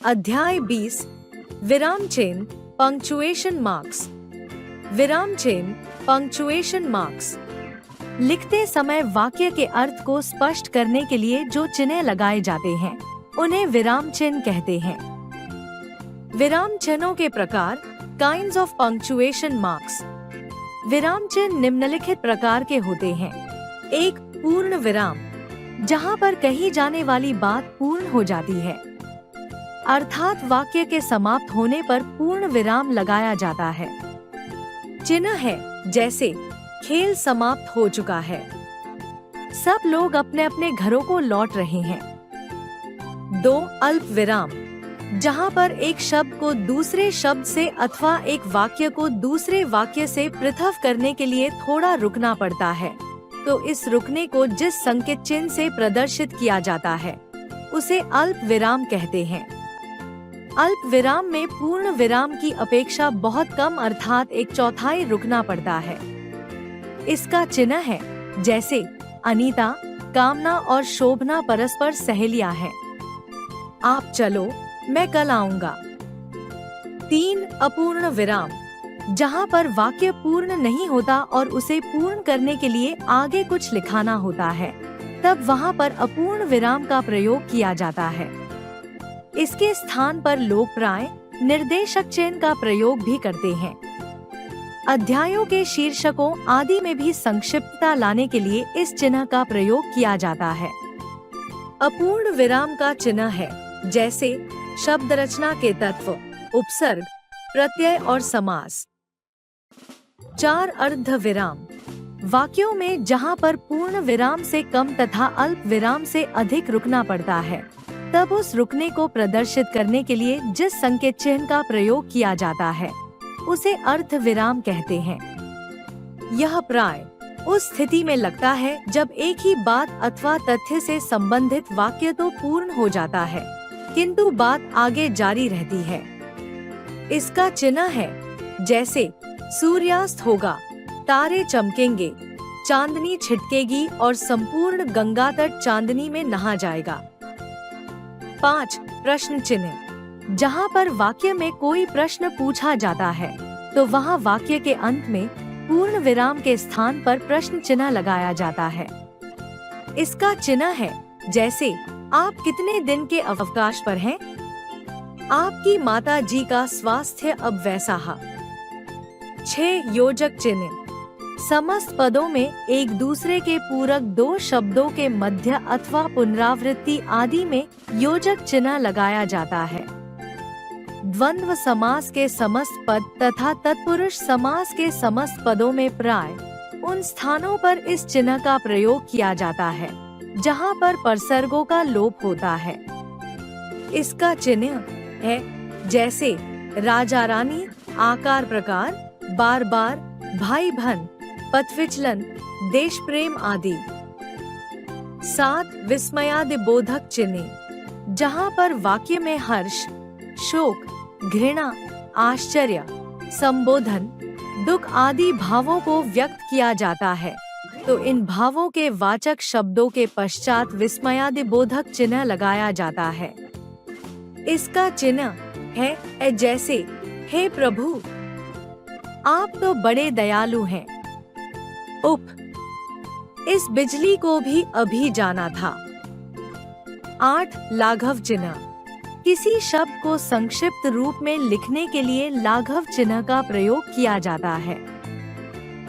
अध्याय 20 विराम चिन्ह पंक्चुएशन मार्क्स। विराम चिन्ह पंक्चुएशन मार्क्स लिखते समय वाक्य के अर्थ को स्पष्ट करने के लिए जो चिन्ह लगाए जाते हैं उन्हें विराम चिन्ह कहते हैं। विराम चिन्हों के प्रकार काइंड्स ऑफ पंक्चुएशन मार्क्स। विराम चिन्ह निम्नलिखित प्रकार के होते हैं। एक, पूर्ण विराम, जहाँ पर कही जाने वाली बात पूर्ण हो जाती है, अर्थात वाक्य के समाप्त होने पर पूर्ण विराम लगाया जाता है। चिन्ह है जैसे खेल समाप्त हो चुका है, सब लोग अपने अपने घरों को लौट रहे हैं। 2, अल्प विराम, जहाँ पर एक शब्द को दूसरे शब्द से अथवा एक वाक्य को दूसरे वाक्य से पृथक करने के लिए थोड़ा रुकना पड़ता है, तो इस रुकने को जिस संकेत चिन्ह से प्रदर्शित किया जाता है उसे अल्प विराम कहते हैं। अल्प विराम में पूर्ण विराम की अपेक्षा बहुत कम अर्थात 1/4 रुकना पड़ता है। इसका चिन्ह है जैसे अनीता, कामना और शोभना परस्पर सहेलियां हैं। आप चलो, मैं कल आऊंगा। 3, अपूर्ण विराम, जहाँ पर वाक्य पूर्ण नहीं होता और उसे पूर्ण करने के लिए आगे कुछ लिखाना होता है, तब वहाँ पर अपूर्ण विराम का प्रयोग किया जाता है। इसके स्थान पर लोग प्राय निर्देशक चिन्ह का प्रयोग भी करते हैं। अध्यायों के शीर्षकों आदि में भी संक्षिप्तता लाने के लिए इस चिन्ह का प्रयोग किया जाता है। अपूर्ण विराम का चिन्ह है जैसे शब्द रचना के तत्व, उपसर्ग, प्रत्यय और समास। 4, अर्ध विराम, वाक्यों में जहाँ पर पूर्ण विराम से कम तथा अल्प विराम से अधिक रुकना पड़ता है, तब उस रुकने को प्रदर्शित करने के लिए जिस संकेत चिन्ह का प्रयोग किया जाता है उसे अर्ध विराम कहते हैं। यह प्राय उस स्थिति में लगता है जब एक ही बात अथवा तथ्य से संबंधित वाक्य तो पूर्ण हो जाता है किंतु बात आगे जारी रहती है। इसका चिन्ह है जैसे सूर्यास्त होगा, तारे चमकेंगे, चांदनी छिटकेगी और संपूर्ण गंगा तट चांदनी में नहा जाएगा। 5, प्रश्न चिन्ह, जहाँ पर वाक्य में कोई प्रश्न पूछा जाता है तो वहाँ वाक्य के अंत में पूर्ण विराम के स्थान पर प्रश्न चिन्ह लगाया जाता है। इसका चिन्ह है जैसे आप कितने दिन के अवकाश पर हैं? आपकी माता जी का स्वास्थ्य अब वैसा है। 6, योजक चिन्ह, समस्त पदों में एक दूसरे के पूरक 2 शब्दों के मध्य अथवा पुनरावृत्ति आदि में योजक चिन्ह लगाया जाता है। द्वंद्व समास के समस्त पद तथा तत्पुरुष समास के समस्त पदों में प्राय उन स्थानों पर इस चिन्ह का प्रयोग किया जाता है जहाँ पर परसर्गों का लोप होता है। इसका चिन्ह है जैसे राजा रानी, आकार प्रकार, बार बार, भाई बहन, पथविचलन, देश प्रेम आदि। 7, विस्मयादि बोधक चिन्ह, जहाँ पर वाक्य में हर्ष, शोक, घृणा, आश्चर्य, संबोधन, दुख आदि भावों को व्यक्त किया जाता है, तो इन भावों के वाचक शब्दों के पश्चात विस्मयादि बोधक चिन्ह लगाया जाता है। इसका चिन्ह है जैसे हे प्रभु, आप तो बड़े दयालु हैं। उप, इस बिजली को भी अभी जाना था। 8, लाघव चिन्ह, किसी शब्द को संक्षिप्त रूप में लिखने के लिए लाघव चिन्ह का प्रयोग किया जाता है।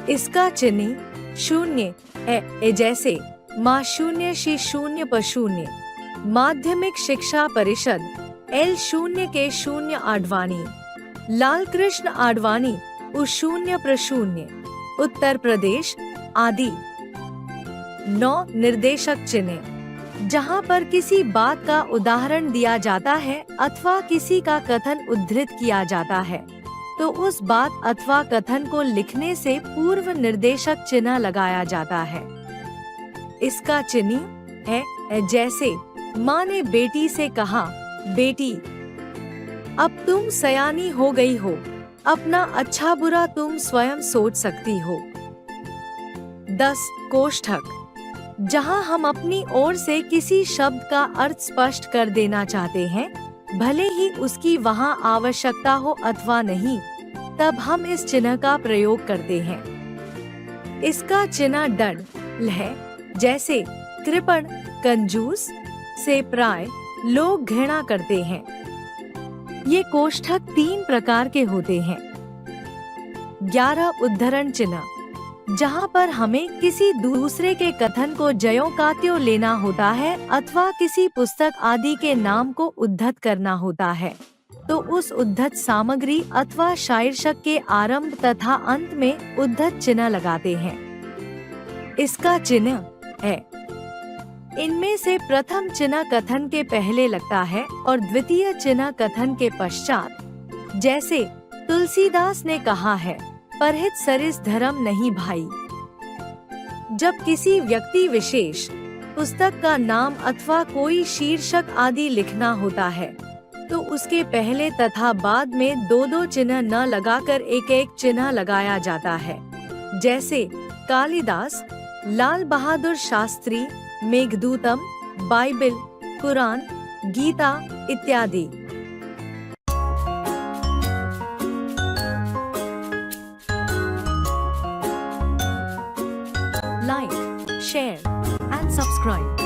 इसका चिन्ह शून्य है जैसे माँ शून्य शी शून्य पशून्य, माध्यमिक शिक्षा परिषद, L शून्य के शून्य आडवाणी, लाल कृष्ण आडवाणी, उ शून्य प्रशून्य, उत्तर प्रदेश आदि। 9, निर्देशक चिन्ह, जहाँ पर किसी बात का उदाहरण दिया जाता है अथवा किसी का कथन उद्धृत किया जाता है, तो उस बात अथवा कथन को लिखने से पूर्व निर्देशक चिन्ह लगाया जाता है। इसका चिन्ह है जैसे माँ ने बेटी से कहा, बेटी, अब तुम सयानी हो गई हो, अपना अच्छा बुरा तुम स्वयं सोच सकती हो। 10, कोष्ठक, जहां हम अपनी ओर से किसी शब्द का अर्थ स्पष्ट कर देना चाहते हैं भले ही उसकी वहाँ आवश्यकता हो अथवा नहीं, तब हम इस चिन्ह का प्रयोग करते हैं। इसका चिन्ह डंड है, जैसे कृपण, कंजूस से प्राय लोग घृणा करते हैं। ये कोष्ठक 3 प्रकार के होते हैं। 11 उद्धरण चिन्ह, जहाँ पर हमें किसी दूसरे के कथन को ज्यों का त्यों लेना होता है अथवा किसी पुस्तक आदि के नाम को उद्धत करना होता है, तो उस उद्धत सामग्री अथवा शीर्षक के आरंभ तथा अंत में उद्धत चिन्ह लगाते हैं। इसका चिन्ह है। इनमें से प्रथम चिन्ह कथन के पहले लगता है और द्वितीय चिन्ह कथन के पश्चात। जैसे तुलसीदास ने कहा है, परहित सरिस धर्म नहीं भाई। जब किसी व्यक्ति विशेष, पुस्तक का नाम अथवा कोई शीर्षक आदि लिखना होता है, तो उसके पहले तथा बाद में 2-2 चिन्ह न लगाकर एक-एक चिन्ह लगाया जाता है। जैसे कालिदास, लाल बहादुर शास्त्री, मेघदूतम, बाइबिल, कुरान, गीता इत्यादि। Like, share and subscribe.